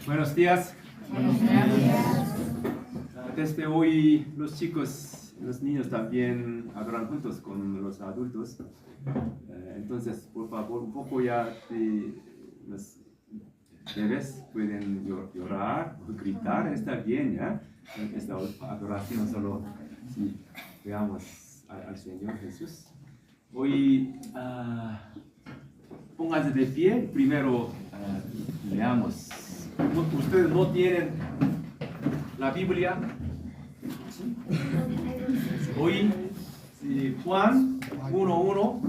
Buenos días. Buenos días. Desde hoy los chicos, los niños también adoran juntos con los adultos. Entonces, por favor, un poco ya los bebés pueden llorar o gritar, está bien, ¿ya? Esta adoración solo si veamos al Señor Jesús. Hoy pónganse de pie, primero leamos. ¿Ustedes no tienen la Biblia? ¿Sí? Hoy, Juan 1:1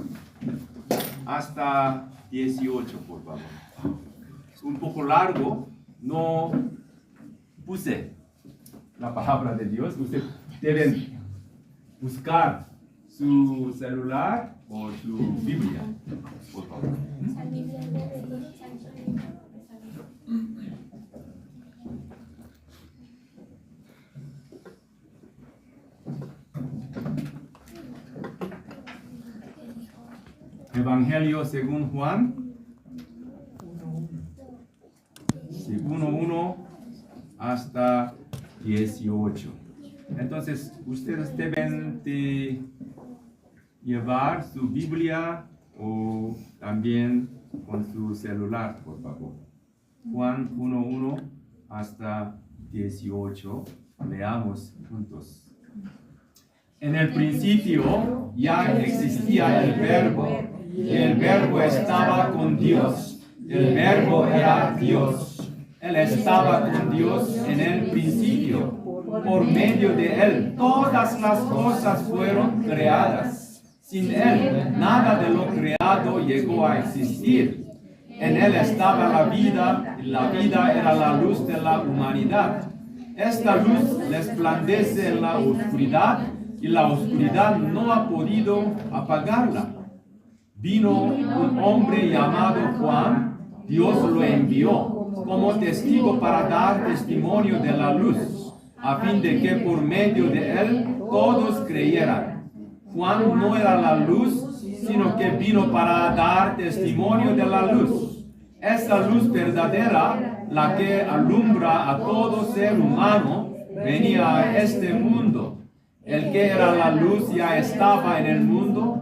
hasta 18, por favor. Es un poco largo, no puse la palabra de Dios. Ustedes deben buscar su celular o su Biblia, por favor. Evangelio según Juan, 1:1 hasta 18. Entonces, ustedes deben de llevar su Biblia o también con su celular, por favor. Juan 1:1 hasta 18. Leamos juntos. En el principio ya existía el Verbo, y el Verbo estaba con Dios. El Verbo era Dios. Él estaba con Dios en el principio. Por medio de Él, todas las cosas fueron creadas. Sin Él, nada de lo creado llegó a existir. En Él estaba la vida, y la vida era la luz de la humanidad. Esta luz resplandece en la oscuridad, y la oscuridad no ha podido apagarla. Vino un hombre llamado Juan, Dios lo envió como testigo para dar testimonio de la luz, a fin de que por medio de él todos creyeran. Juan no era la luz, sino que vino para dar testimonio de la luz. Esa luz verdadera, la que alumbra a todo ser humano, venía a este mundo. El que era la luz ya estaba en el mundo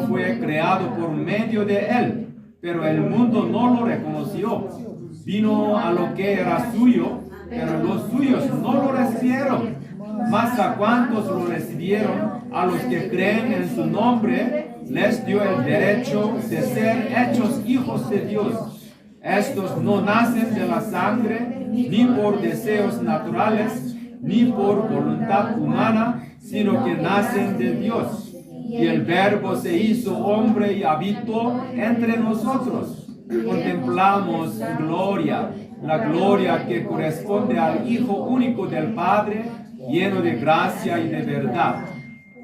fue creado por medio de él, pero el mundo no lo reconoció. Vino a lo que era suyo, pero los suyos no lo recibieron. Mas a cuantos lo recibieron, a los que creen en su nombre, les dio el derecho de ser hechos hijos de Dios. Estos no nacen de la sangre, ni por deseos naturales, ni por voluntad humana, sino que nacen de Dios. Y el Verbo se hizo hombre y habitó entre nosotros. Contemplamos su gloria, la gloria que corresponde al Hijo único del Padre, lleno de gracia y de verdad.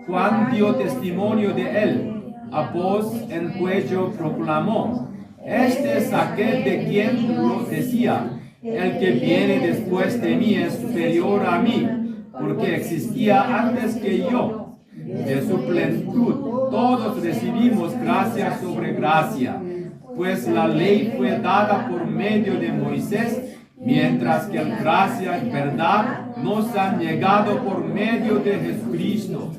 Juan dio testimonio de él, a voz en cuello proclamó: este es aquel de quien lo decía, el que viene después de mí es superior a mí, porque existía antes que yo. De su plenitud todos recibimos gracia sobre gracia, pues la ley fue dada por medio de Moisés, mientras que la gracia y verdad nos han llegado por medio de Jesucristo.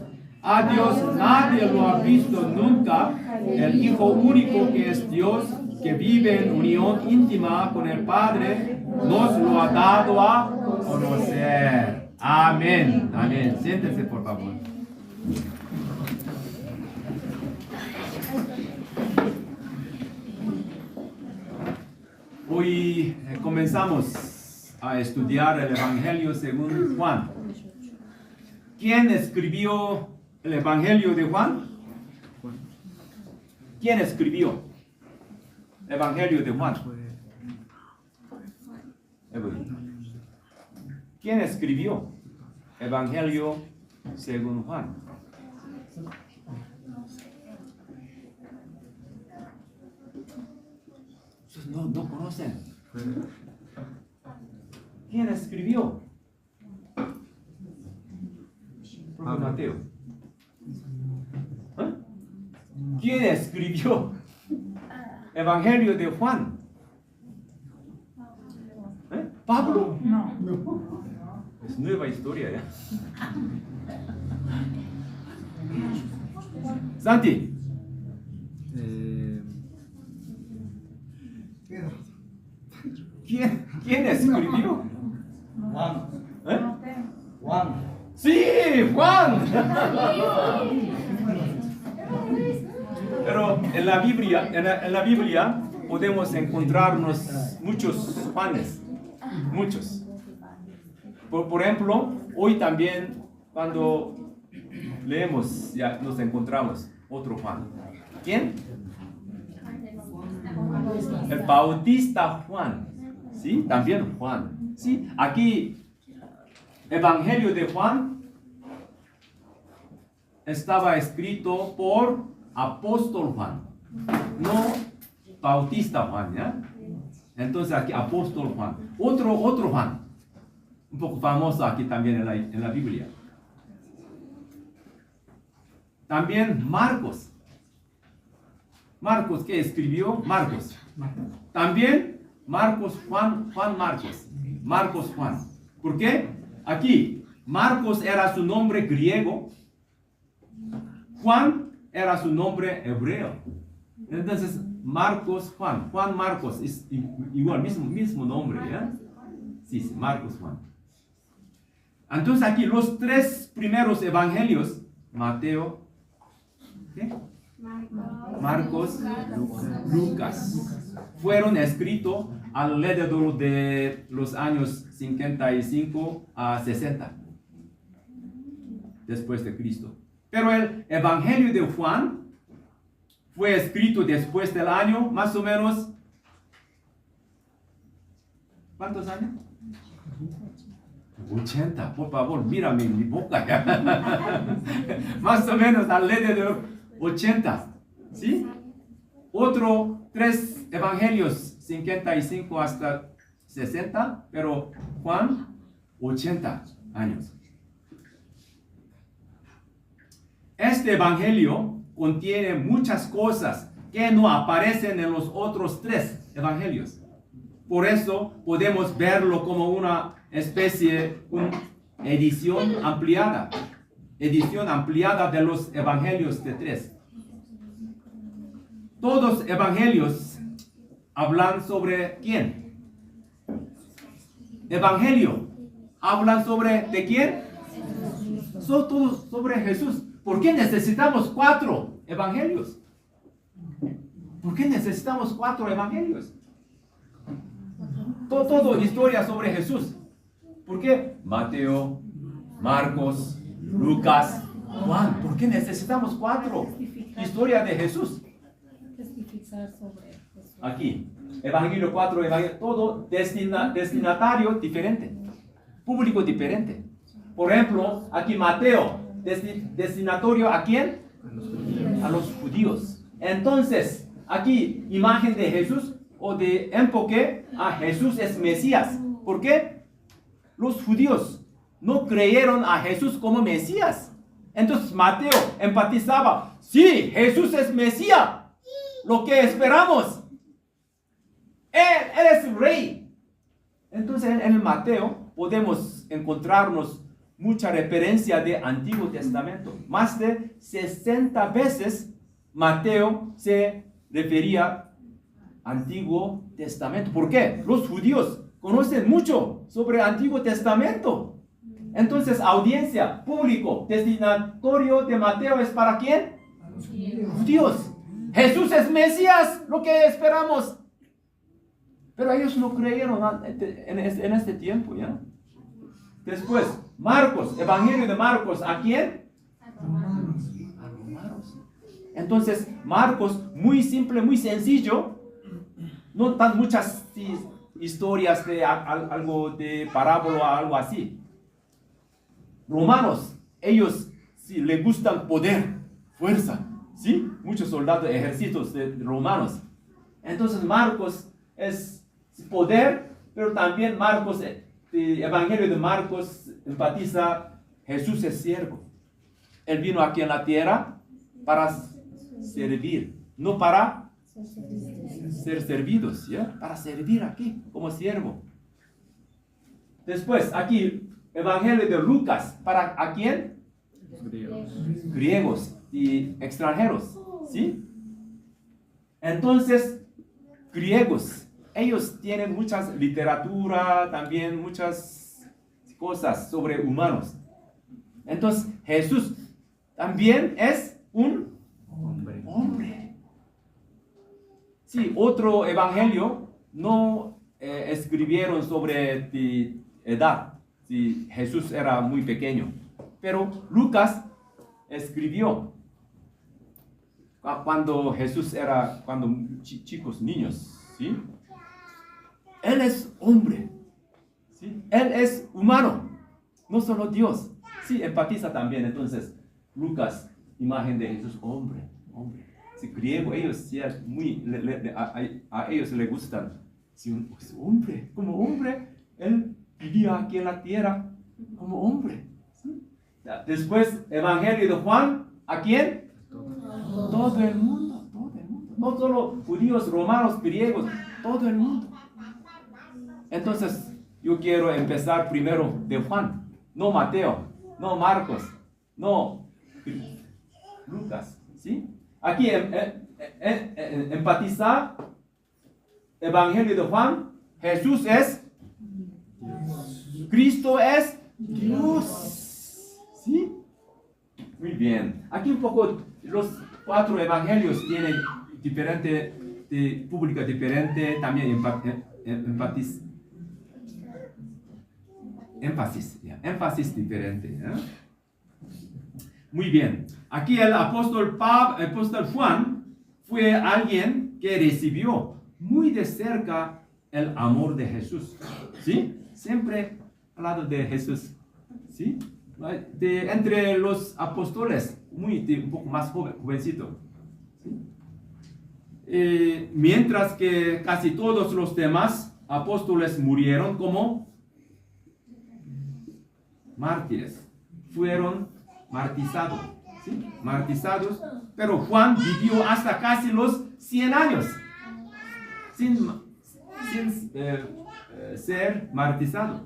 A Dios nadie lo ha visto nunca. El Hijo único que es Dios, que vive en unión íntima con el Padre, nos lo ha dado a conocer. Amén. Amén. Siéntense, por favor. Hoy comenzamos a estudiar el Evangelio según Juan. ¿Quién escribió el Evangelio de Juan? ¿Quién escribió el Evangelio de Juan? ¿Quién escribió el Evangelio según Juan? No conocen. ¿Quién escribió? Mateo. ¿Eh? ¿Quién escribió el Evangelio de Juan? ¿Eh? ¿Pablo? No. Es nueva historia, ¿ya? Santi. ¿Quién escribió? Juan. ¿Eh? Juan. Sí, Juan. Pero en la Biblia podemos encontrarnos muchos Juanes, muchos. Por ejemplo, hoy también cuando leemos ya nos encontramos otro Juan. ¿Quién? El Bautista Juan. ¿Sí? También Juan. ¿Sí? Aquí Evangelio de Juan estaba escrito por apóstol Juan, no Bautista Juan, ¿ya? Entonces aquí apóstol Juan. Otro Juan, un poco famoso aquí también en la Biblia. También Marcos. Marcos, ¿qué escribió? Marcos. También Marcos, Juan Marcos. Marcos, Juan. ¿Por qué? Aquí, Marcos era su nombre griego. Juan era su nombre hebreo. Entonces, Marcos, Juan Marcos, es igual, mismo nombre, ¿ya? Sí, Marcos, Juan. Entonces aquí los tres primeros evangelios, Mateo, ¿qué? Marcos, Lucas, fueron escritos alrededor de los años 55 a 60 después de Cristo. Pero el Evangelio de Juan fue escrito después del año, más o menos, ¿cuántos años? 80, por favor, mírame mi boca. Más o menos alrededor 80, ¿sí? Tres evangelios, 55 hasta 60, pero Juan, 80 años. Este evangelio contiene muchas cosas que no aparecen en los otros tres evangelios. Por eso podemos verlo como una edición ampliada de los evangelios de tres. Todos evangelios hablan sobre ¿quién? Evangelio. ¿Hablan sobre de quién? Son todos sobre Jesús. ¿Por qué necesitamos 4 evangelios? ¿Por qué necesitamos 4 evangelios? Todo historia sobre Jesús. ¿Por qué? Mateo, Marcos, Lucas, Juan. ¿Por qué necesitamos 4 historias de Jesús? Aquí, Evangelio 4, Evangelio, todo destinatario diferente, público diferente. Por ejemplo, aquí Mateo, destinatorio ¿a quién? A los judíos. Entonces, aquí, imagen de Jesús o de enfoque a Jesús es Mesías. ¿Por qué? Los judíos no creyeron a Jesús como Mesías. Entonces Mateo enfatizaba, sí, Jesús es Mesías. Lo que esperamos. Él es rey. Entonces en el Mateo podemos encontrarnos mucha referencia de Antiguo Testamento. Más de 60 veces Mateo se refería al Antiguo Testamento. ¿Por qué? Los judíos conocen mucho sobre el Antiguo Testamento. Entonces, audiencia, público, destinatorio de Mateo es ¿para quién? Judíos. Jesús es Mesías, lo que esperamos. Pero ellos no creyeron en este tiempo, ¿ya? Después, Marcos, Evangelio de Marcos, ¿a quién? A romanos. Entonces, Marcos, muy simple, muy sencillo, no tan muchas historias de algo de parábola, algo así. Romanos, ellos sí les gustan poder, fuerza, ¿sí? Muchos soldados, ejércitos de romanos. Entonces, Marcos es poder, pero también Marcos, el Evangelio de Marcos enfatiza Jesús es siervo. Él vino aquí en la tierra para servir, no para ser servidos, ¿ya? Para servir aquí como siervo. Después, aquí, Evangelio de Lucas. ¿Para a quién? Griegos y extranjeros. ¿Sí? Entonces, griegos, ellos tienen muchas literatura, también muchas cosas sobre humanos. Entonces, Jesús también es un hombre. Sí, otro evangelio no escribieron sobre de edad. Sí, Jesús era muy pequeño. Pero Lucas escribió cuando Jesús era, cuando chicos, niños. ¿Sí? Él es hombre. ¿Sí? Él es humano. No solo Dios. Sí, empatiza también. Entonces, Lucas, imagen de Jesús, hombre. Sí, griego, ellos sí, muy, a ellos les gustan. Sí, pues, hombre, como hombre, él vivía aquí en la tierra como hombre. ¿Sí? Después, Evangelio de Juan, ¿a quién? Todo el mundo. No solo judíos, romanos, griegos, todo el mundo. Entonces, yo quiero empezar primero de Juan, no Mateo, no Marcos, no Lucas, ¿sí? Aquí empatiza Evangelio de Juan, Jesús es Cristo es Dios, ¿sí? Muy bien. Aquí un poco los 4 evangelios tienen diferente pública diferente, también énfasis diferente. Muy bien. Aquí el apóstol Juan fue alguien que recibió muy de cerca el amor de Jesús. ¿Sí? Siempre al lado de Jesús. ¿Sí? Entre los apóstoles, un poco más jovencito. ¿Sí? Mientras que casi todos los demás apóstoles murieron como mártires, fueron martirizados, ¿sí? Martirizados, pero Juan vivió hasta casi los 100 años sin ser martirizado.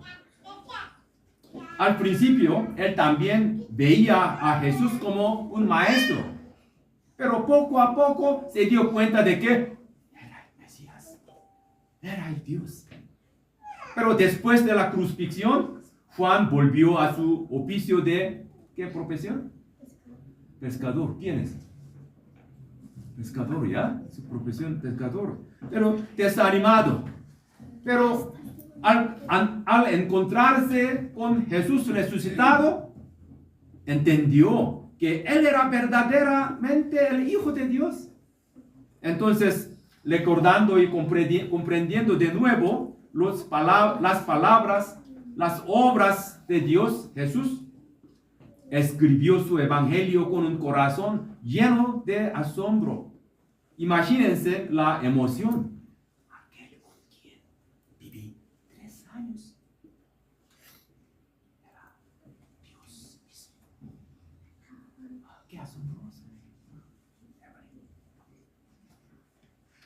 Al principio, él también veía a Jesús como un maestro, pero poco a poco se dio cuenta de que era el Mesías, era el Dios. Pero después de la crucifixión, Juan volvió a su oficio de, ¿qué profesión? Pescador. ¿Quién es? Pescador, ¿ya? Su profesión, pescador. Pero desanimado. Pero al encontrarse con Jesús resucitado, entendió que Él era verdaderamente el Hijo de Dios. Entonces, recordando y comprendiendo de nuevo las palabras, las obras de Dios, Jesús escribió su evangelio con un corazón lleno de asombro. Imagínense la emoción. Aquel con quien viví 3 años era Dios mismo. ¡Qué asombroso!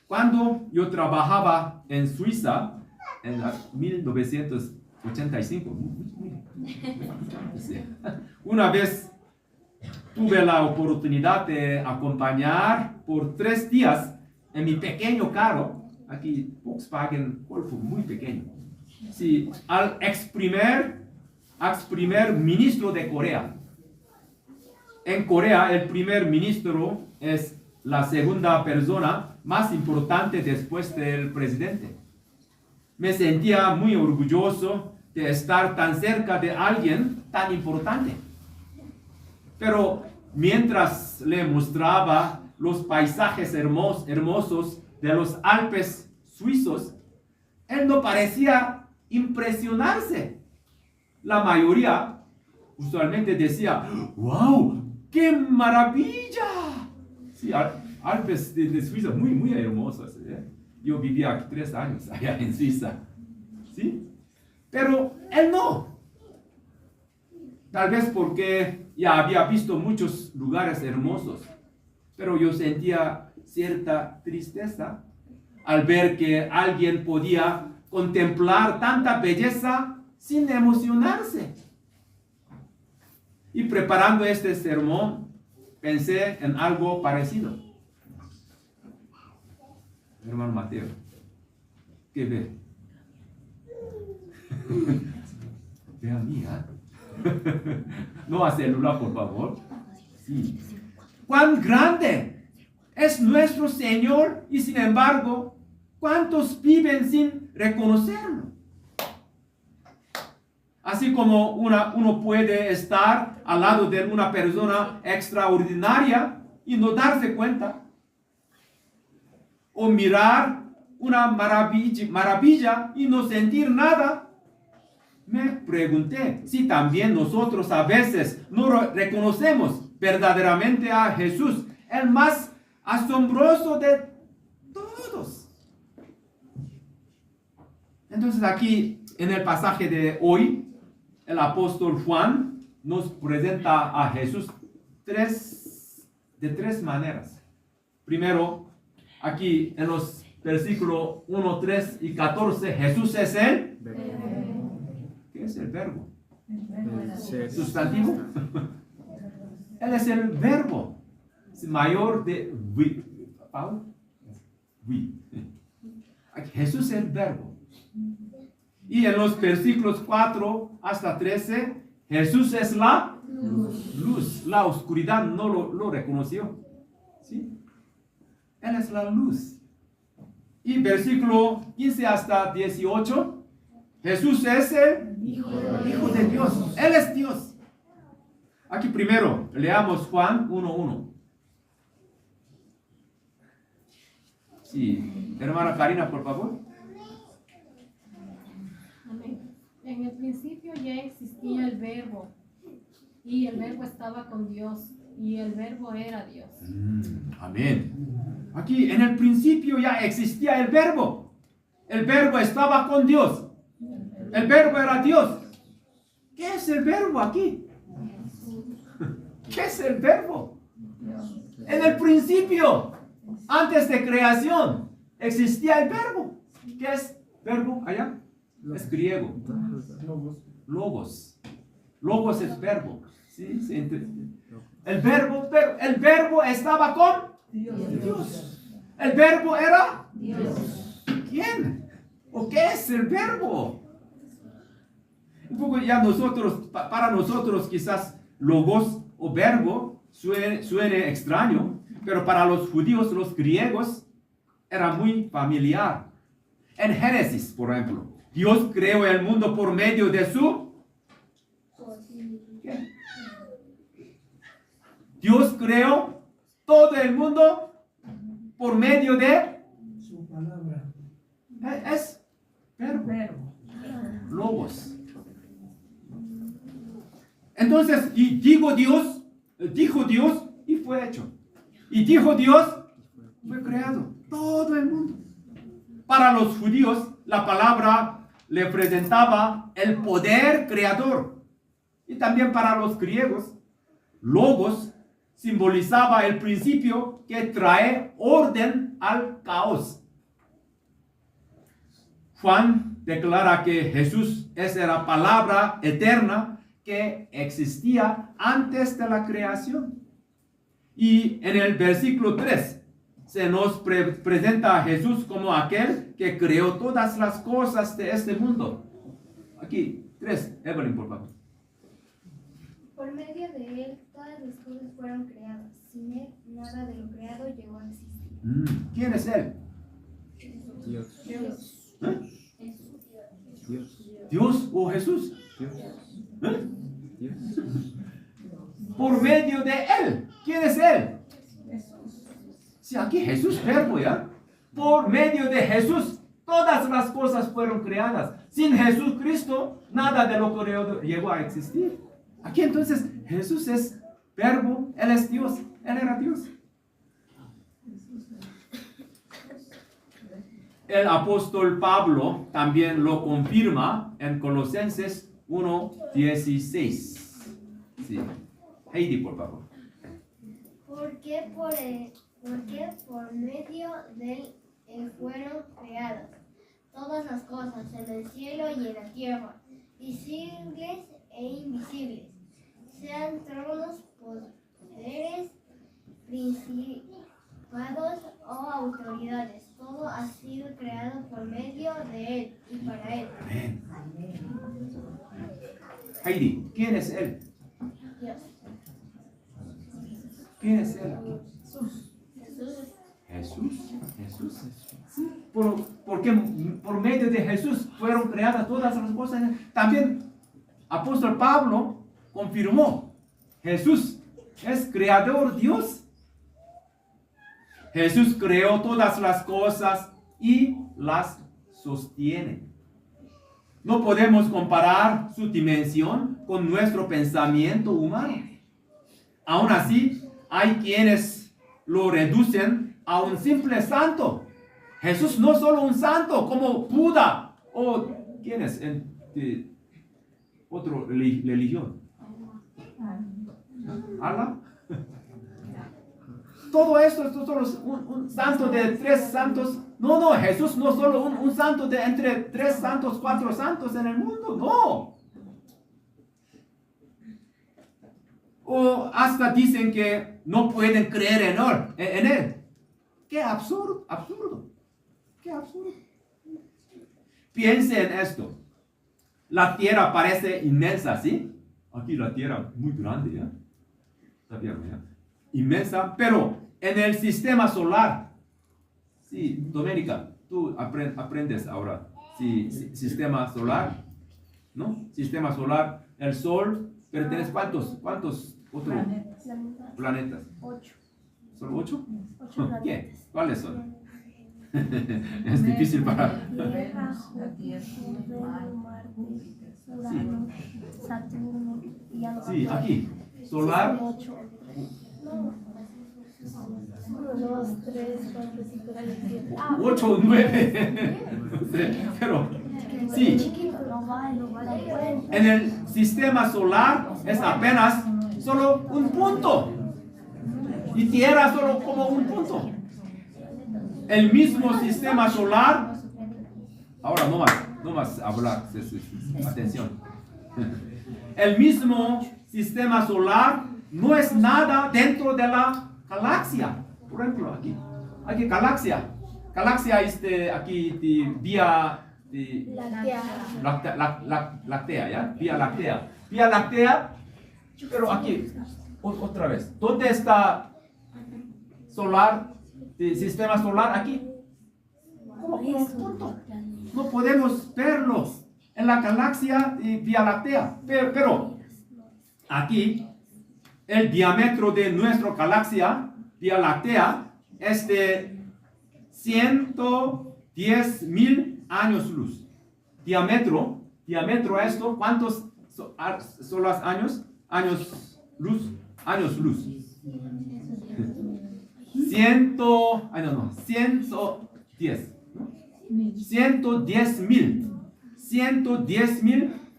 Cuando yo trabajaba en Suiza en 1985, una vez tuve la oportunidad de acompañar por 3 días en mi pequeño carro, aquí Volkswagen Golf, muy pequeño, sí, al ex primer ministro de Corea. En Corea, el primer ministro es la segunda persona más importante después del presidente. Me sentía muy orgulloso de estar tan cerca de alguien tan importante. Pero mientras le mostraba los paisajes hermosos de los Alpes suizos, él no parecía impresionarse. La mayoría usualmente decía, ¡wow! ¡Qué maravilla! Sí, Alpes de Suiza muy hermosos. Yo vivía aquí 3 años allá en Suiza. ¿Sí? Pero él no. Tal vez porque ya había visto muchos lugares hermosos. Pero yo sentía cierta tristeza al ver que alguien podía contemplar tanta belleza sin emocionarse. Y preparando este sermón, pensé en algo parecido. Hermano Mateo, ¿qué ve? Ve a mí, ¿eh? No a celular, por favor. Sí. ¡Cuán grande es nuestro Señor! Y sin embargo, ¿cuántos viven sin reconocerlo? Así como uno puede estar al lado de una persona extraordinaria y no darse cuenta, o mirar una maravilla y no sentir nada. Me pregunté si también nosotros a veces no reconocemos verdaderamente a Jesús, el más asombroso de todos. Entonces aquí en el pasaje de hoy, el apóstol Juan nos presenta a Jesús de tres maneras. Primero, aquí en los versículos 1, 3 y 14, Jesús es el ¿qué es el verbo? ¿Sustantivo? Él es el verbo. Es mayor de vi. Jesús es el verbo. Y en los versículos 4 hasta 13, Jesús es la luz. La oscuridad no lo reconoció. ¿Sí? Él es la luz. Y versículo 15 hasta 18, Jesús es el Hijo de Dios. Él es Dios. Aquí primero, leamos Juan 1:1. Sí, hermana Karina, por favor. Amén. En el principio ya existía el verbo, y el verbo estaba con Dios, y el verbo era Dios. Amén. Aquí en el principio ya existía el verbo. El verbo estaba con Dios. El verbo era Dios. ¿Qué es el verbo aquí? ¿Qué es el verbo? En el principio, antes de creación, existía el verbo. ¿Qué es verbo allá? Es griego. Logos. Logos es verbo. ¿Sí? El verbo estaba con Dios. El verbo era Dios. ¿Quién? ¿O qué es el verbo? Un poco ya para nosotros quizás logos o verbo suene extraño, pero para los judíos, los griegos, era muy familiar. En Génesis, por ejemplo, Dios creó el mundo por medio de su... ¿Qué? Dios creó todo el mundo por medio de su palabra. Es verbo. Logos. Entonces, y dijo Dios y fue hecho. Y dijo Dios, fue creado todo el mundo. Para los judíos, la palabra le presentaba el poder creador. Y también para los griegos, logos simbolizaba el principio que trae orden al caos. Juan declara que Jesús es la palabra eterna que existía antes de la creación. Y en el versículo 3 se nos presenta a Jesús como aquel que creó todas las cosas de este mundo. Aquí, 3, Evelyn, por favor. Por medio de él, todas las cosas fueron creadas. Sin él, nada de lo creado llegó a existir. ¿Quién es él? Dios. ¿Eh? Dios. ¿Dios o Jesús? Dios. ¿Eh? Dios. Por medio de él. ¿Quién es él? Sí, aquí Jesús verbo, ¿ya? Por medio de Jesús, todas las cosas fueron creadas. Sin Jesucristo, nada de lo creado llegó a existir. Aquí entonces Jesús es verbo, Él es Dios, Él era Dios. El apóstol Pablo también lo confirma en Colosenses 1:16. Sí. Heidi, por favor. Porque por medio de él fueron creadas todas las cosas en el cielo y en la tierra, visibles e invisibles, sean tronos, poderes, principados o autoridades. Todo ha sido creado por medio de Él y para Él. Amén. Heidi, ¿quién es Él? Dios. ¿Quién es Él? Jesús. Jesús. Sí, porque por medio de Jesús fueron creadas todas las cosas. También apóstol Pablo confirmó, Jesús es creador Dios. Jesús creó todas las cosas y las sostiene. No podemos comparar su dimensión con nuestro pensamiento humano. Aún así, hay quienes lo reducen a un simple santo. Jesús no solo un santo como Buda o ¿quién es? De otra religión. ¿Allah? Todo esto es solo un santo de 3 santos. No, Jesús no solo un santo de entre 3 santos, 4 santos en el mundo. No. O hasta dicen que no pueden creer en él. ¡Qué absurdo! ¡Qué absurdo! Piensen en esto. La Tierra parece inmensa, ¿sí? Aquí la Tierra muy grande, ¿ya? La Tierra, ¿ya? Inmensa, pero en el sistema solar, sí, Doménica, tú aprendes ahora, sí, sistema solar, ¿no? Sistema solar, el Sol, pertenece, ¿cuántos otros planetas? 8. ¿Solo 8? 8 ¿Qué? planetas. ¿Cuáles son? Es difícil para... Tierra, Júpiter, Marte, Urano, Saturno y algo. Sí, aquí, solar, 8. 1, 2, 3, 4, 5, 6, 7. 8 o 9. No sé, pero sí, Chiquito, no vale. en el sistema solar es apenas solo un punto. Y Tierra solo como un punto. El mismo sistema solar. Ahora no más hablar. Atención. El mismo sistema solar no es nada dentro de la galaxia. Por ejemplo, aquí galaxia. Galaxia aquí de vía láctea, ¿ya? Vía láctea. Vía láctea, pero aquí, otra vez. ¿Dónde está solar, sistema solar? Aquí. Como un punto. No podemos verlo en la galaxia de Vía Láctea. Pero aquí, el diámetro de nuestra galaxia, Vía Láctea, es de 110,000 años luz. Diámetro esto, ¿cuántos son los años? Años luz. 110,000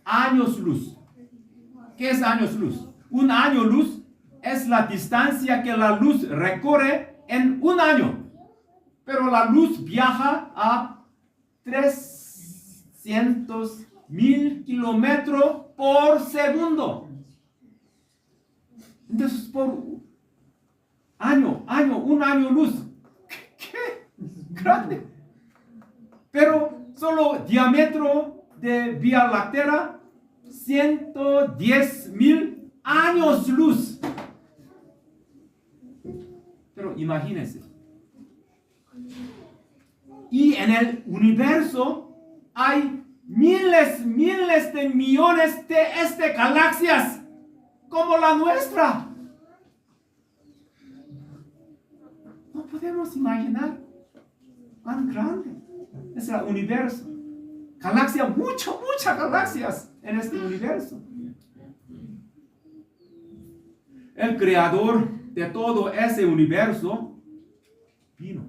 años luz. ¿Qué es años luz? Un año luz es la distancia que la luz recorre en un año. Pero la luz viaja a 300,000 kilómetros por segundo. Entonces, por un año luz. ¿Qué? Grande. Pero solo diámetro de Vía Láctea, 110,000 años luz. Pero imagínense. Y en el universo hay miles de millones de galaxias como la nuestra. No podemos imaginar cuán grande es el universo. Galaxias, muchas galaxias en este universo. El creador de todo ese universo vino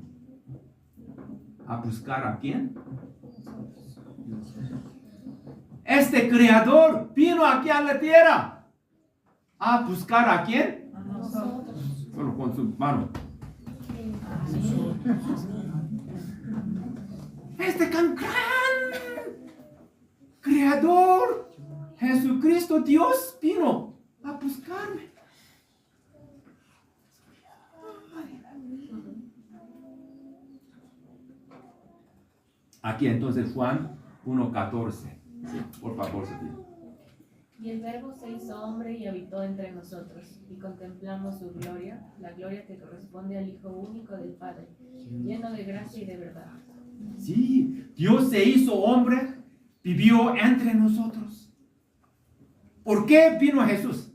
a buscar a quién. Este creador vino aquí a la tierra a buscar a quién. A nosotros. Solo con su mano. Este gran creador Jesucristo, Dios, vino a buscarme. Aquí entonces Juan 1:14. Sí, por favor, Sofía. Y el Verbo se hizo hombre y habitó entre nosotros, y contemplamos su gloria, la gloria que corresponde al Hijo único del Padre, lleno de gracia y de verdad. Sí, Dios se hizo hombre, vivió entre nosotros. ¿Por qué vino Jesús?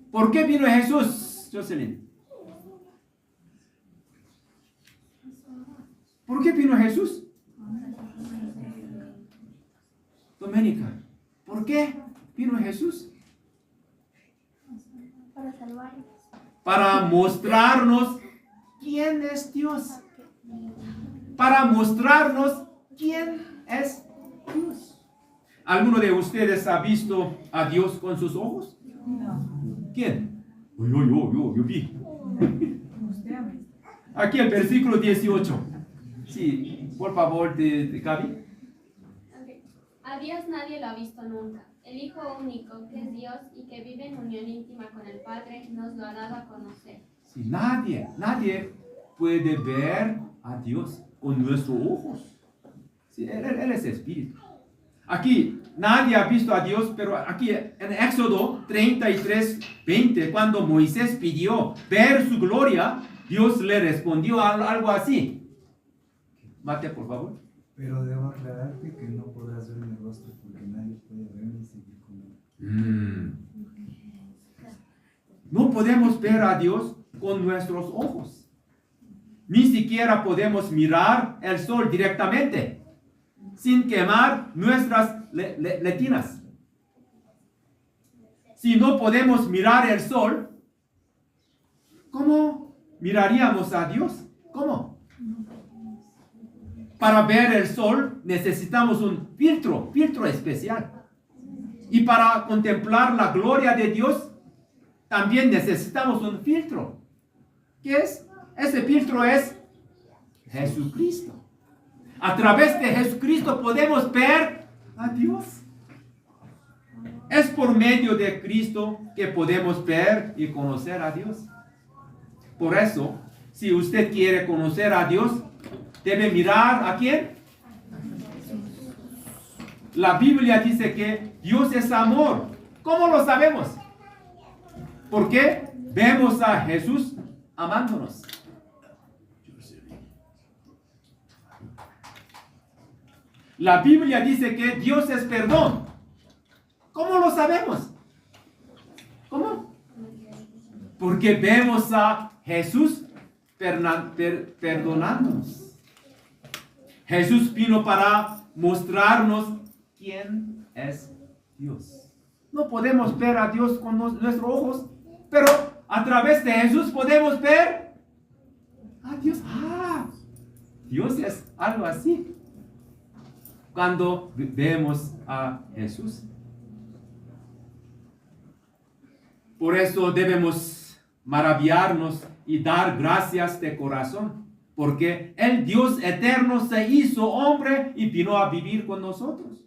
¿Por qué vino Jesús, Jocelyn? ¿Por qué vino Jesús? Doménica, ¿por qué vino Jesús? Para salvarnos. Para mostrarnos quién es Dios. Para mostrarnos quién es Dios. ¿Alguno de ustedes ha visto a Dios con sus ojos? ¿Quién? Yo vi. Aquí el versículo 18. Sí, por favor, de Gaby. Ok. A Dios nadie lo ha visto nunca. El Hijo único, que es Dios y que vive en unión íntima con el Padre, nos lo ha dado a conocer. Sí, nadie puede ver a Dios con nuestros ojos. Sí, él es espíritu. Aquí nadie ha visto a Dios, pero aquí en Éxodo 33:20, cuando Moisés pidió ver su gloria, Dios le respondió algo así. Mate, por favor. Pero debo aclararte que no podrás ver mi rostro porque nadie puede verme y seguir conmigo. No podemos ver a Dios con nuestros ojos. Ni siquiera podemos mirar el sol directamente, sin quemar nuestras letinas. Si no podemos mirar el sol, ¿cómo miraríamos a Dios? ¿Cómo? Para ver el sol necesitamos un filtro especial. Y para contemplar la gloria de Dios, también necesitamos un filtro. ¿Qué es? Ese filtro es Jesucristo. A través de Jesucristo podemos ver a Dios. Es por medio de Cristo que podemos ver y conocer a Dios. Por eso, si usted quiere conocer a Dios, debe mirar ¿a quién? La Biblia dice que Dios es amor. ¿Cómo lo sabemos? Porque vemos a Jesús amándonos. La Biblia dice que Dios es perdón. ¿Cómo lo sabemos? ¿Cómo? Porque vemos a Jesús perdonándonos. Jesús vino para mostrarnos quién es Dios. No podemos ver a Dios con nuestros ojos, pero a través de Jesús podemos ver a Dios. Dios es algo así. Cuando vemos a Jesús. Por eso debemos maravillarnos y dar gracias de corazón, porque el Dios eterno se hizo hombre y vino a vivir con nosotros.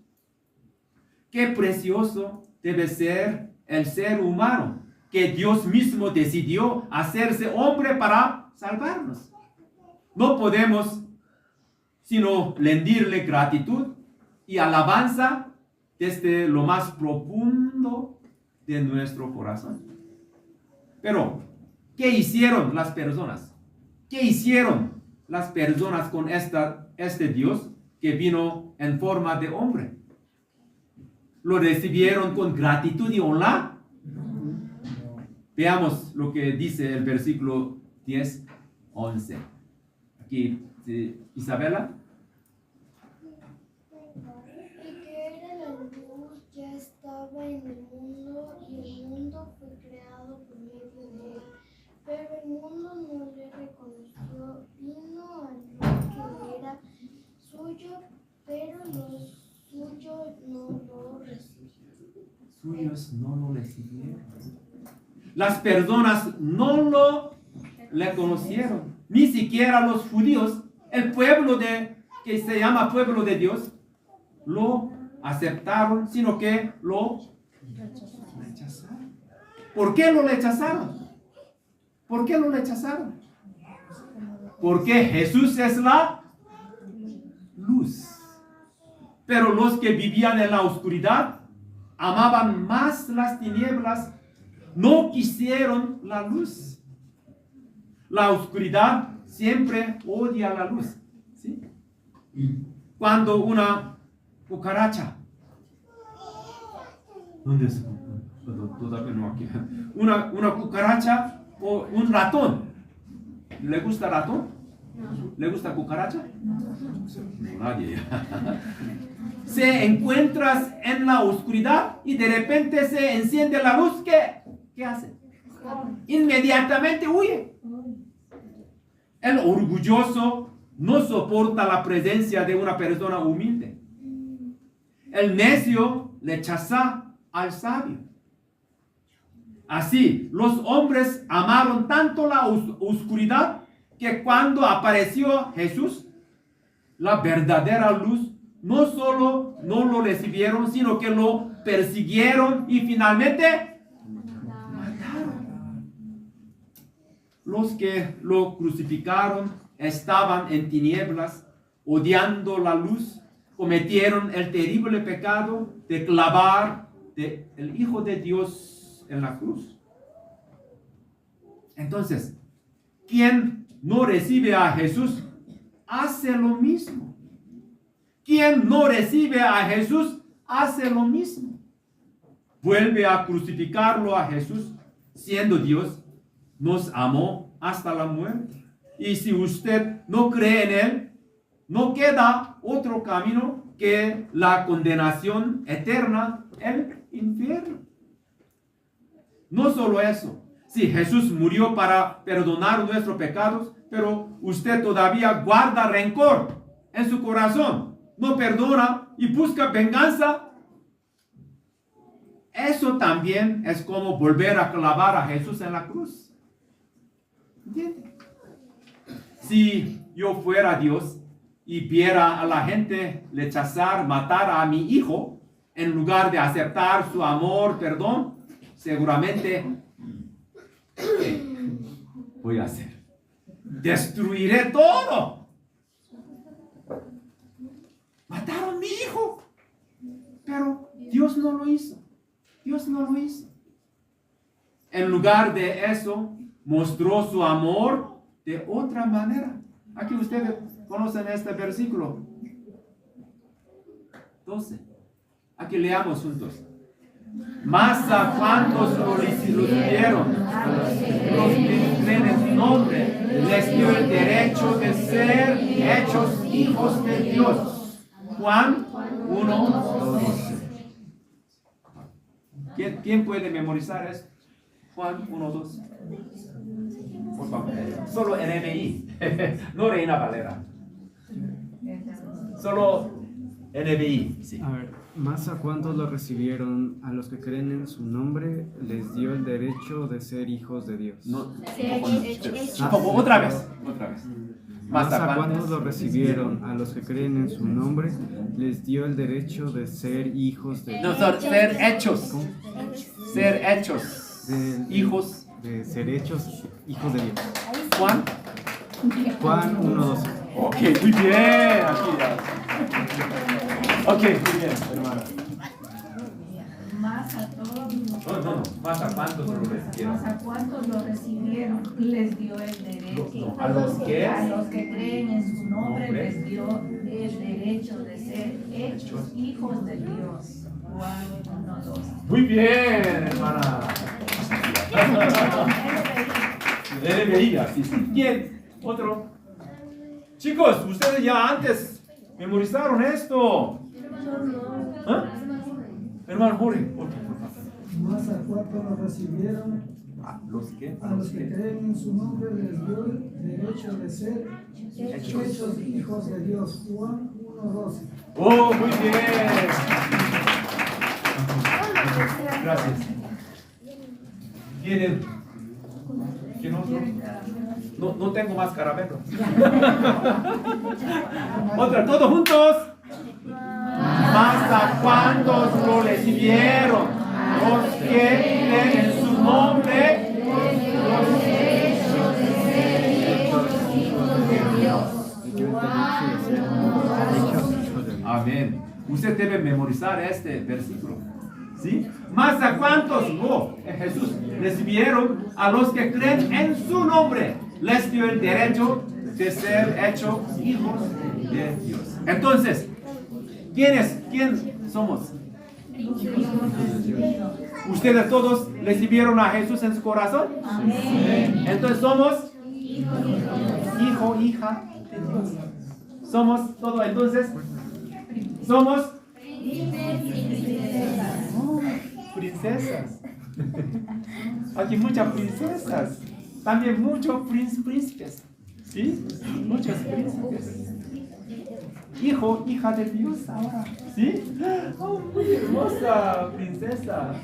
Qué precioso debe ser el ser humano, que Dios mismo decidió hacerse hombre para salvarnos. No podemos sino rendirle gratitud y alabanza desde lo más profundo de nuestro corazón. Pero, ¿qué hicieron las personas? ¿Qué hicieron las personas con este Dios que vino en forma de hombre? ¿Lo recibieron con gratitud y honra? Veamos lo que dice el versículo 10-11. Aquí, Isabela. Ya estaba en el mundo y el mundo fue creado por medio de él, pero el mundo no le reconoció. Vino a lo que era suyo, pero los suyos no lo recibieron. Suyos no lo recibieron. Las personas no lo reconocieron, ni siquiera los judíos, el pueblo que se llama pueblo de Dios, lo aceptaron, sino que lo rechazaron. ¿Por qué lo rechazaron? ¿Por qué lo rechazaron? Porque Jesús es la luz. Pero los que vivían en la oscuridad amaban más las tinieblas, no quisieron la luz. La oscuridad siempre odia la luz. ¿Sí? Cuando una cucaracha, ¿dónde es? Todavía no aquí. Una cucaracha o un ratón, ¿le gusta ratón? ¿Le gusta cucaracha? No, nadie. Se encuentras en la oscuridad y de repente se enciende la luz, ¿qué hace? Inmediatamente huye. El orgulloso no soporta la presencia de una persona humilde. El necio rechaza al sabio. Así, los hombres amaron tanto la oscuridad que cuando apareció Jesús, la verdadera luz, no solo no lo recibieron, sino que lo persiguieron y finalmente mataron. Los que lo crucificaron estaban en tinieblas, odiando la luz, cometieron el terrible pecado de clavar el Hijo de Dios en la cruz. Entonces, quien no recibe a Jesús hace lo mismo. Quien no recibe a Jesús hace lo mismo. Vuelve a crucificarlo a Jesús, siendo Dios, nos amó hasta la muerte. Y si usted no cree en Él, no queda otro camino que la condenación eterna, el infierno. No solo eso, si Jesús murió para perdonar nuestros pecados, pero usted todavía guarda rencor en su corazón, no perdona y busca venganza, eso también es como volver a clavar a Jesús en la cruz. ¿Entiende? Si yo fuera Dios y viera a la gente rechazar, matar a mi hijo, en lugar de aceptar su amor, perdón, seguramente, ¿qué voy a hacer? Destruiré todo. Mataron a mi hijo. Pero Dios no lo hizo. Dios no lo hizo. En lugar de eso, mostró su amor de otra manera. Aquí ustedes conocen este versículo 12. Aquí leamos juntos. Mas a cuantos lo recibieron, los que creen en su nombre, les dio el derecho de ser hechos hijos de Dios. Juan 1:12. ¿Quién puede memorizar esto? Juan 1:12. Por favor. Solo NBI, no Reina Valera. Solo NBI. Sí. A ver, más a cuantos lo recibieron, a los que creen en su nombre, les dio el derecho de ser hijos de Dios. No, otra vez. Más a cuantos lo recibieron, a los que creen en su nombre, les dio el derecho de ser hijos de Dios. No, ser hechos. Ser hechos. Hijos. De ser hechos hijos de Dios. Juan. Juan 1:12. Ok, muy bien. Aquí ya. Ok, muy bien, hermano. Más a todos, No. Más a cuántos lo recibieron. más a cuantos lo recibieron, les dio el derecho. No, a los que creen en su nombre, les dio el derecho de ser hechos hijos de Dios. Juan 1:12. Muy bien, hermana. NBI, sí. ¿Quién? Otro. Chicos, ustedes ya antes memorizaron esto. ¿Ah? Hermano Jorge, por favor. Más a cuantos lo recibieron, ¿A los que? a los que creen en su nombre les dio el derecho de ser hechos hijos de Dios. Juan 1:12. Oh, muy bien. Gracias. ¿Quién otro? No tengo más caramelo. Otra, todos juntos. Más ¿Hasta cuándo lo recibieron? Los que creen en su nombre. Amén. Usted debe memorizar este versículo. ¿Sí? Más a cuántos Jesús recibieron a los que creen en su nombre. Les dio el derecho de ser hechos hijos de Dios. Entonces, ¿quién somos? ¿Ustedes todos recibieron a Jesús en su corazón? Entonces somos hijo, hija de Dios. Somos todo, entonces somos princesas. Aquí muchas princesas. También muchos príncipes. ¿Sí? Muchos príncipes. Hijo, hija de Dios ahora. ¿Sí? Oh, muy hermosa princesa.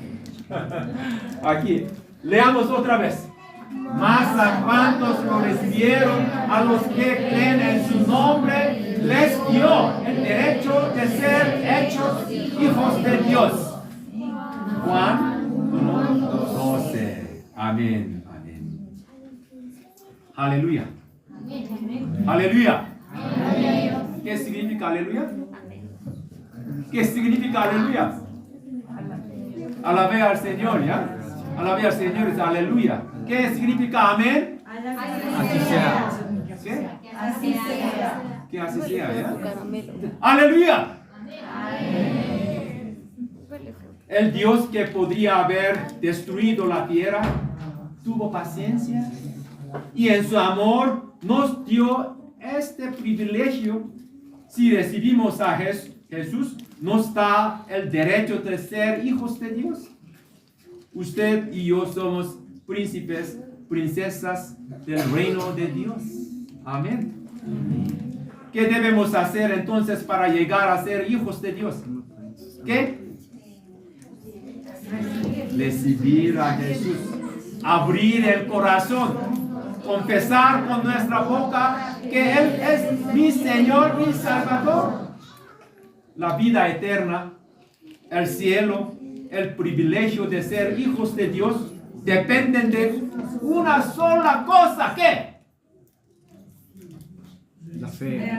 Aquí, leamos otra vez. Más a cuantos lo recibieron, a los que creen en su nombre, les dio el derecho de ser hechos hijos de Dios. Juan 1:12. Amén. Amén. Aleluya. Aleluya. ¿Qué significa aleluya? ¿Qué significa aleluya? Alabe al Señor, ¿ya? Alabe al Señor es aleluya. ¿Qué significa amén? Así sea. ¿Qué? Así sea. Que así sea, ¿ya? ¡Aleluya! El Dios que podría haber destruido la tierra tuvo paciencia y en su amor nos dio este privilegio. Si recibimos a Jesús, nos da el derecho de ser hijos de Dios. Usted y yo somos príncipes, princesas del reino de Dios. Amén. ¿Qué debemos hacer entonces para llegar a ser hijos de Dios? ¿Qué? Recibir a Jesús. Abrir el corazón. Confesar con nuestra boca que Él es mi Señor, mi Salvador. La vida eterna, el cielo, el privilegio de ser hijos de Dios dependen de una sola cosa. ¿Qué? La fe.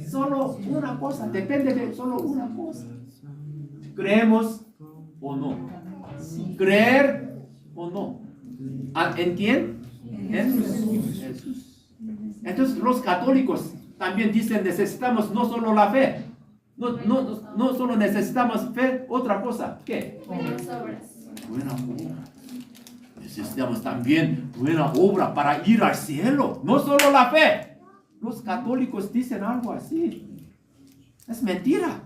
Solo una cosa, depende de solo una cosa. ¿Creemos o no? ¿Creer o no? ¿En quién? En Jesús. Entonces los católicos también dicen necesitamos no solo la fe, no solo necesitamos fe, otra cosa. ¿Qué? Buenas obras. Buena obra. Necesitamos también buena obra para ir al cielo, no solo la fe. Los católicos dicen algo así. Es mentira.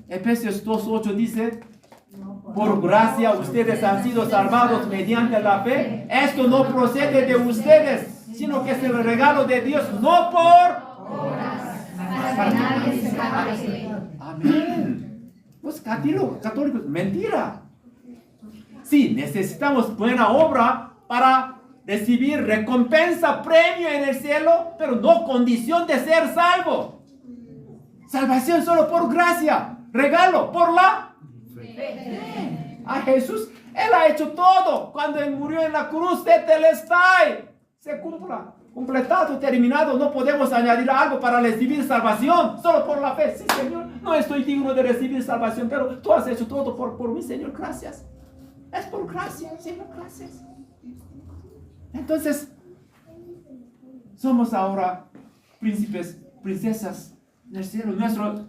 Efesios 2:8 dice: por gracia ustedes han sido salvados mediante la fe. Esto no procede de ustedes, sino que es el regalo de Dios, no por obras, para que nadie se jacte. Amén. Los católicos, mentira. Sí, necesitamos buena obra para recibir recompensa, premio en el cielo, pero no condición de ser salvo. Salvación solo por gracia, regalo por la fe. A Jesús, Él ha hecho todo. Cuando Él murió en la cruz de Telestai, se cumpla, completado, terminado. No podemos añadir algo para recibir salvación, solo por la fe. Sí, Señor, no estoy digno de recibir salvación, pero tú has hecho todo por mí, Señor, gracias. Es por gracia, Señor, gracias. Entonces, somos ahora príncipes, princesas del cielo. Nuestro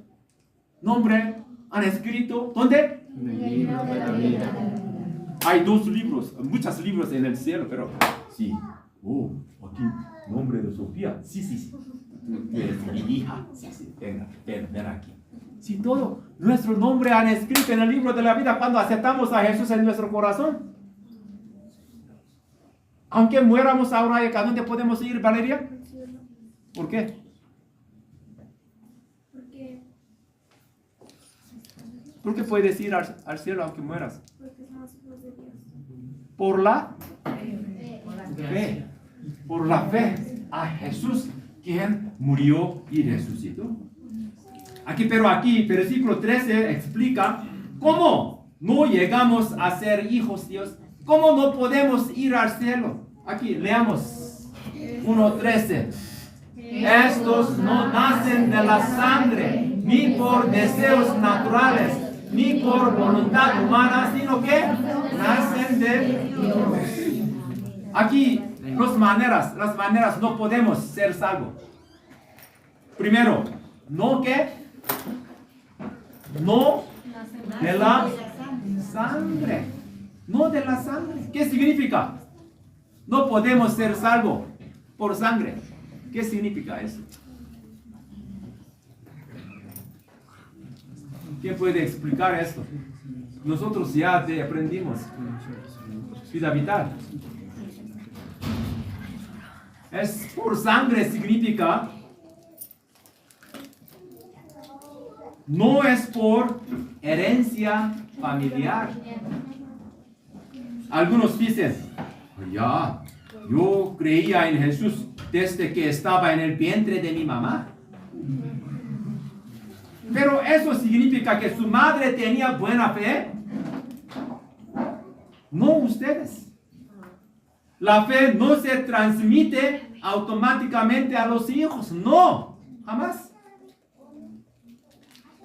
nombre han escrito, ¿dónde? En el libro de la vida. Hay 2 libros, muchos libros en el cielo, pero sí. Oh, aquí, nombre de Sofía. Sí. Tú eres mi hija. Sí, ven aquí. Sí, todo. Nuestro nombre han escrito en el libro de la vida cuando aceptamos a Jesús en nuestro corazón. Aunque muéramos ahora, ¿a dónde podemos ir, Valeria? ¿Por qué? ¿Por qué puedes ir al cielo aunque mueras? Porque somos hijos de Dios. Por la fe. Por la fe a Jesús quien murió y resucitó. Pero aquí, versículo 13 explica cómo no llegamos a ser hijos de Dios, cómo no podemos ir al cielo. Aquí, leamos 1:13. Estos no nacen de la sangre, ni por deseos naturales, ni por voluntad humana, sino que nacen de Dios. Aquí, las maneras no podemos ser salvos. Primero, no de la sangre. No de la sangre. ¿Qué significa? No podemos ser salvos por sangre. ¿Qué significa eso? ¿Quién puede explicar esto? Nosotros ya aprendimos. Vida vital. Es por sangre significa no es por herencia familiar. Algunos dicen, ya, yo creía en Jesús desde que estaba en el vientre de mi mamá. Pero eso significa que su madre tenía buena fe. No ustedes. La fe no se transmite automáticamente a los hijos. No, jamás.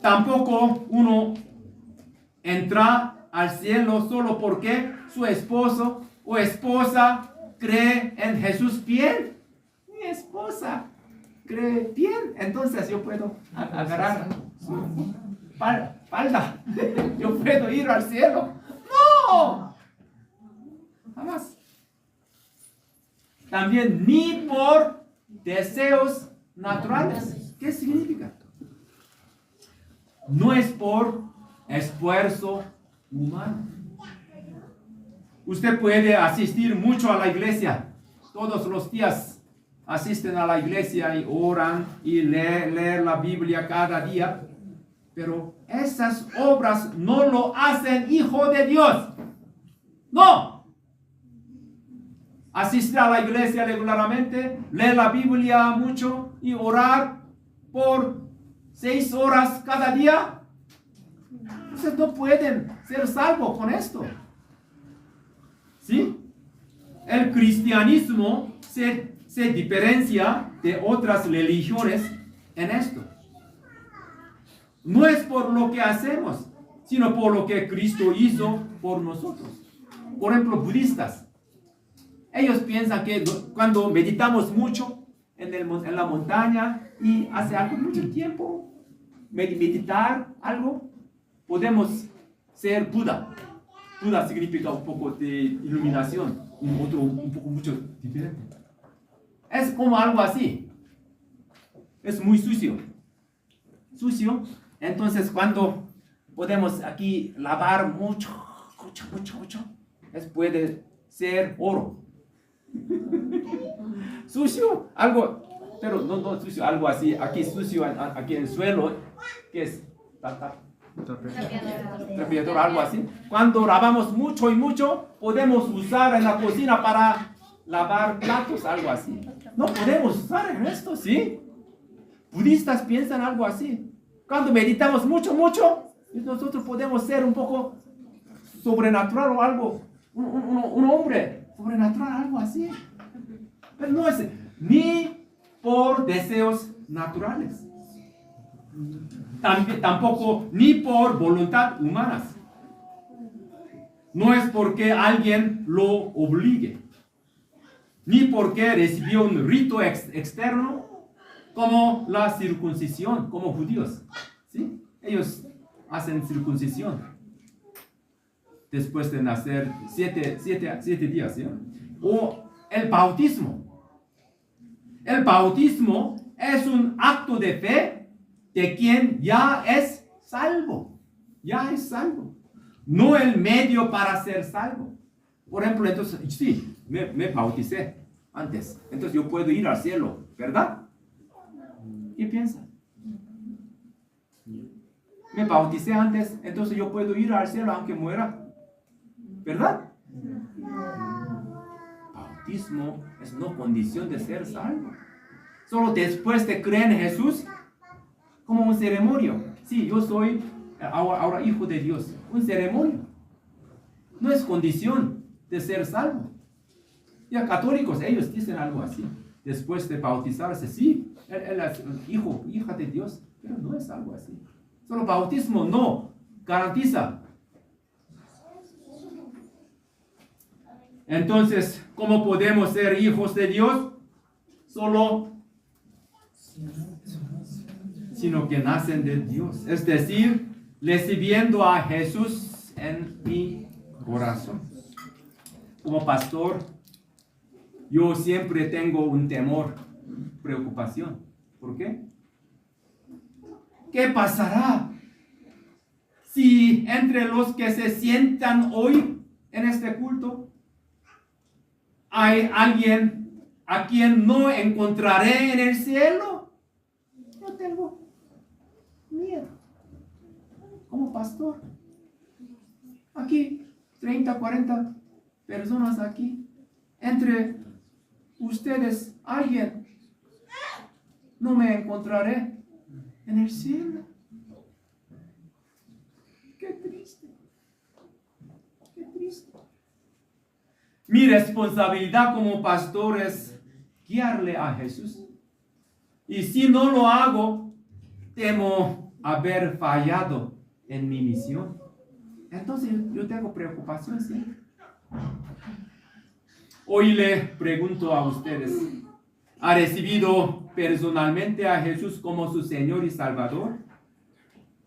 Tampoco uno entra al cielo solo porque su esposo o esposa cree en Jesús bien. Mi esposa cree bien, entonces yo puedo agarrar su falda. Yo puedo ir al cielo. No, jamás. También ni por deseos naturales. ¿Qué significa? No es por esfuerzo humano. Usted puede asistir mucho a la iglesia. Todos los días asisten a la iglesia y oran y leen la Biblia cada día. Pero esas obras no lo hacen hijo de Dios. No. Asistir a la iglesia regularmente, leer la Biblia mucho y orar por 6 horas cada día. Ustedes no pueden ser salvos con esto. ¿Sí? El cristianismo se diferencia de otras religiones en esto. No es por lo que hacemos, sino por lo que Cristo hizo por nosotros. Por ejemplo, budistas. Ellos piensan que cuando meditamos mucho en la montaña y hace mucho tiempo meditar algo, podemos ser Buda. Buda significa un poco de iluminación, un poco mucho diferente. Es como algo así. Es muy sucio. Entonces cuando podemos aquí lavar mucho, puede ser oro. Sucio, algo, pero no sucio, algo así, aquí sucio, aquí en el suelo, que es trapeador, algo así. Cuando lavamos mucho, podemos usar en la cocina para lavar platos, algo así. No podemos usar en esto, ¿sí? Budistas piensan algo así. Cuando meditamos mucho, nosotros podemos ser un poco sobrenatural o algo, un hombre sobrenatural, algo así. Pero no es ni por deseos naturales. Tampoco ni por voluntad humanas. No es porque alguien lo obligue, ni porque recibió un rito externo como la circuncisión, como judíos. ¿Sí? Ellos hacen circuncisión después de nacer 7 días. ¿Sí? O el bautismo. El bautismo es un acto de fe de quien ya es salvo. Ya es salvo. No el medio para ser salvo. Por ejemplo, entonces, sí, me bauticé antes. Entonces yo puedo ir al cielo, ¿verdad? ¿Qué piensa? Me bauticé antes, entonces yo puedo ir al cielo aunque muera. ¿Verdad? Bautismo es no condición de ser salvo. Solo después de creer en Jesús, como un ceremonio. Sí, yo soy ahora hijo de Dios. Un ceremonio. No es condición de ser salvo. Ya católicos, ellos dicen algo así. Después de bautizarse, sí, él es hijo, hija de Dios, pero no es algo así. Solo bautismo no garantiza. Entonces, ¿cómo podemos ser hijos de Dios? Solo sino que nacen de Dios. Es decir, recibiendo a Jesús en mi corazón. Como pastor, yo siempre tengo un temor, preocupación. ¿Por qué? ¿Qué pasará si entre los que se sientan hoy en este culto hay alguien a quien no encontraré en el cielo? Yo tengo miedo. Como pastor, aquí 30, 40 personas aquí, entre ustedes alguien, no me encontraré en el cielo. Qué triste, qué triste. Mi responsabilidad como pastor es guiarle a Jesús. Y si no lo hago, temo haber fallado en mi misión. Entonces yo tengo preocupación, ¿sí? Hoy le pregunto a ustedes, ¿ha recibido personalmente a Jesús como su Señor y Salvador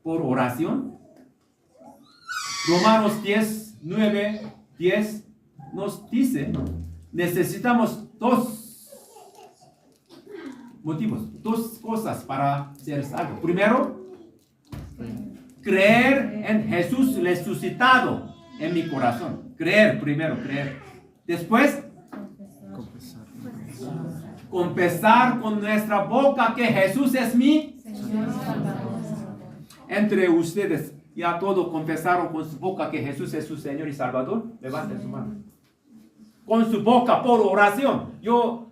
por oración? Romanos 10, 9, 10 nos dice, necesitamos dos motivos, dos cosas para ser salvos. Primero, creer en Jesús resucitado en mi corazón. Creer, primero, creer. Después, confesar con nuestra boca que Jesús es mi Señor. Entre ustedes, ¿ya todos confesaron con su boca que Jesús es su Señor y Salvador? Levanten su mano. Con su boca, por oración. Yo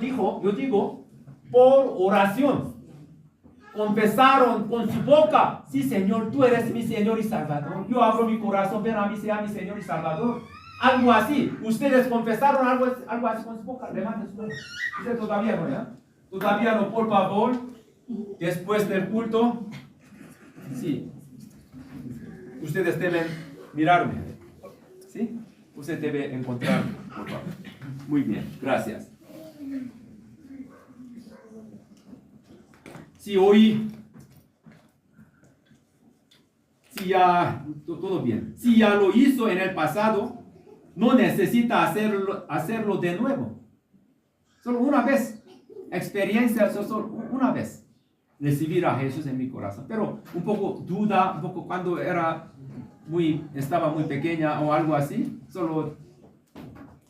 digo, por oración. Confesaron con su boca, sí, Señor, tú eres mi Señor y Salvador. Yo abro mi corazón, ven a mí, sea mi Señor y Salvador. Algo así. Ustedes confesaron algo así con su boca. Levanten su mano. Ustedes todavía no, ¿ya? Todavía no, por favor. Después del culto. Sí. Ustedes deben mirarme. ¿Sí? Usted debe encontrarme, por favor. Muy bien, gracias. Si hoy, si ya, todo bien. Si ya lo hizo en el pasado, no necesita hacerlo de nuevo. Solo una vez. Experiencia, solo una vez. Recibir a Jesús en mi corazón. Pero un poco duda, un poco cuando estaba muy pequeña o algo así. Solo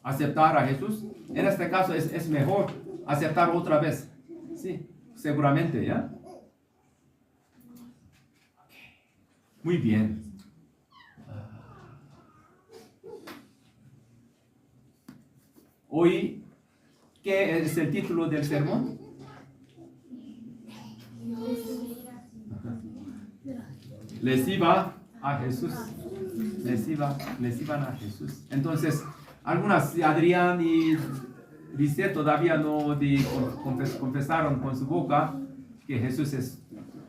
aceptar a Jesús. En este caso es mejor aceptar otra vez. Sí, seguramente, ¿ya? Muy bien. Hoy, ¿qué es el título del sermón? Reciba a Jesús. Reciban a Jesús. Entonces, algunas, Adrián y Lisette todavía no confesaron con su boca que Jesús es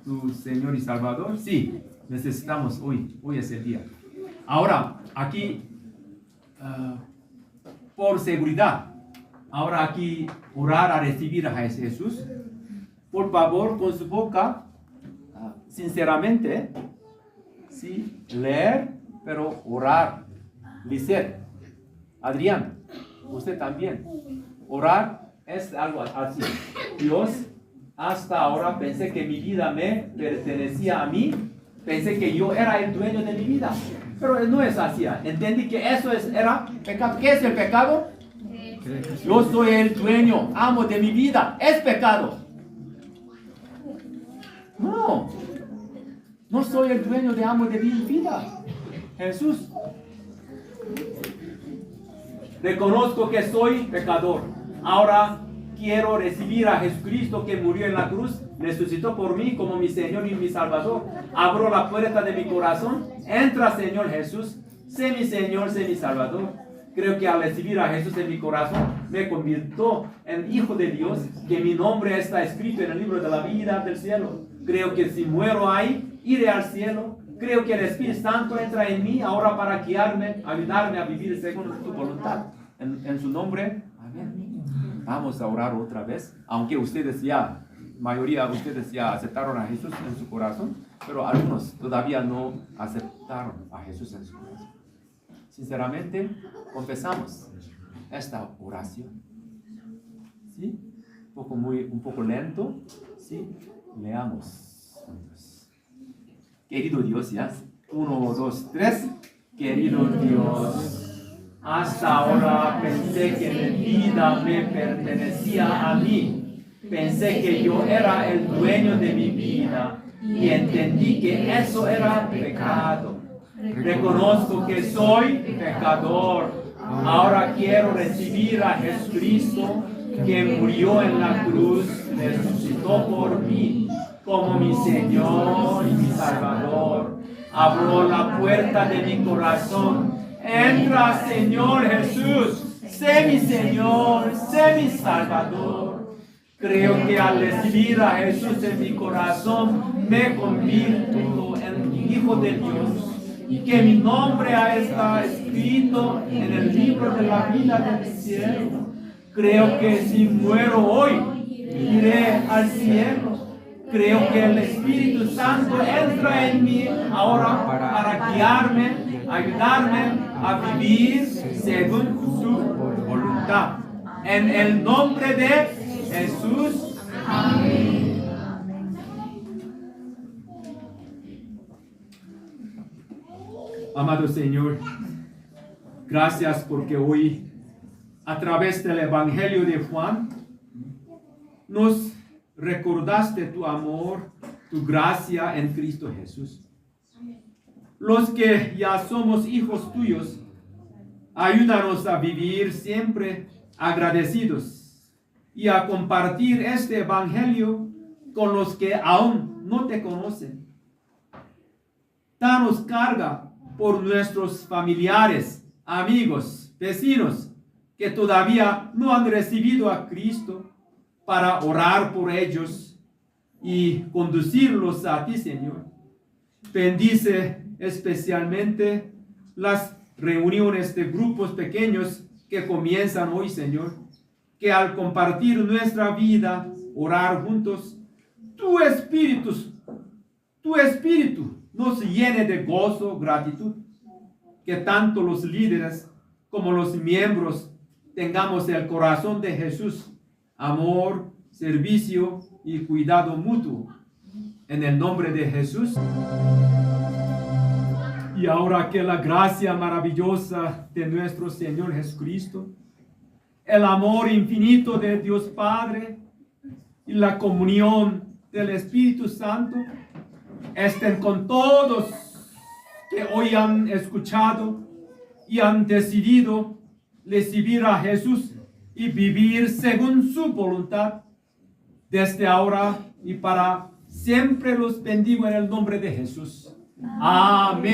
tu Señor y Salvador. Sí, necesitamos hoy es el día. Ahora, aquí, por seguridad, ahora aquí orar a recibir a Jesús. Por favor, con su boca, sinceramente, sí, leer, pero orar. Lisette, Adrián, usted también. Orar es algo así. Dios, hasta ahora pensé que mi vida me pertenecía a mí. Pensé que yo era el dueño de mi vida. Pero no es así. Entendí que eso era pecado. ¿Qué es el pecado? Yo soy el dueño, amo de mi vida. ¿Es pecado? No soy el dueño de amo de mi vida. Jesús. Reconozco que soy pecador. Ahora quiero recibir a Jesucristo que murió en la cruz, resucitó por mí como mi Señor y mi Salvador. Abro la puerta de mi corazón. Entra, Señor Jesús. Sé mi Señor, sé mi Salvador. Creo que al recibir a Jesús en mi corazón, me convirtió en hijo de Dios, que mi nombre está escrito en el libro de la vida del cielo. Creo que si muero ahí, iré al cielo. Creo que el Espíritu Santo entra en mí ahora para guiarme, ayudarme a vivir según tu voluntad. En su nombre, amén. Vamos a orar otra vez, aunque ustedes ya, mayoría de ustedes ya aceptaron a Jesús en su corazón, pero algunos todavía no aceptaron a Jesús en su corazón. Sinceramente, confesamos esta oración. ¿Sí? Un poco lento. ¿Sí? Leamos juntos. Querido Dios, ya. 1, 2, 3. Querido Dios, hasta ahora pensé que mi vida me pertenecía a mí. Pensé que yo era el dueño de mi vida y entendí que eso era pecado. Reconozco que soy pecador. Ahora quiero recibir a Jesucristo que murió en la cruz, resucitó por mí como mi Señor y mi Salvador. Abro la puerta de mi corazón. Entra, Señor Jesús. Sé mi Señor, sé mi Salvador. Creo que al recibir a Jesús en mi corazón me convierto en hijo de Dios. Y que mi nombre está escrito en el libro de la vida del cielo. Creo que si muero hoy, iré al cielo. Creo que el Espíritu Santo entra en mí ahora para guiarme, ayudarme a vivir según su voluntad. En el nombre de Jesús. Amén. Amado Señor, gracias porque hoy, a través del Evangelio de Juan, nos recordaste tu amor, tu gracia en Cristo Jesús. Los que ya somos hijos tuyos, ayúdanos a vivir siempre agradecidos y a compartir este Evangelio con los que aún no te conocen. Danos carga por nuestros familiares, amigos, vecinos que todavía no han recibido a Cristo, para orar por ellos y conducirlos a ti, Señor. Bendice especialmente las reuniones de grupos pequeños que comienzan hoy, Señor, que al compartir nuestra vida, orar juntos, tu espíritu nos llene de gozo, gratitud, que tanto los líderes como los miembros tengamos el corazón de Jesús, amor, servicio y cuidado mutuo. En el nombre de Jesús. Y ahora que la gracia maravillosa de nuestro Señor Jesucristo, el amor infinito de Dios Padre y la comunión del Espíritu Santo estén con todos que hoy han escuchado y han decidido recibir a Jesús y vivir según su voluntad. Desde ahora y para siempre los bendigo en el nombre de Jesús. Amén.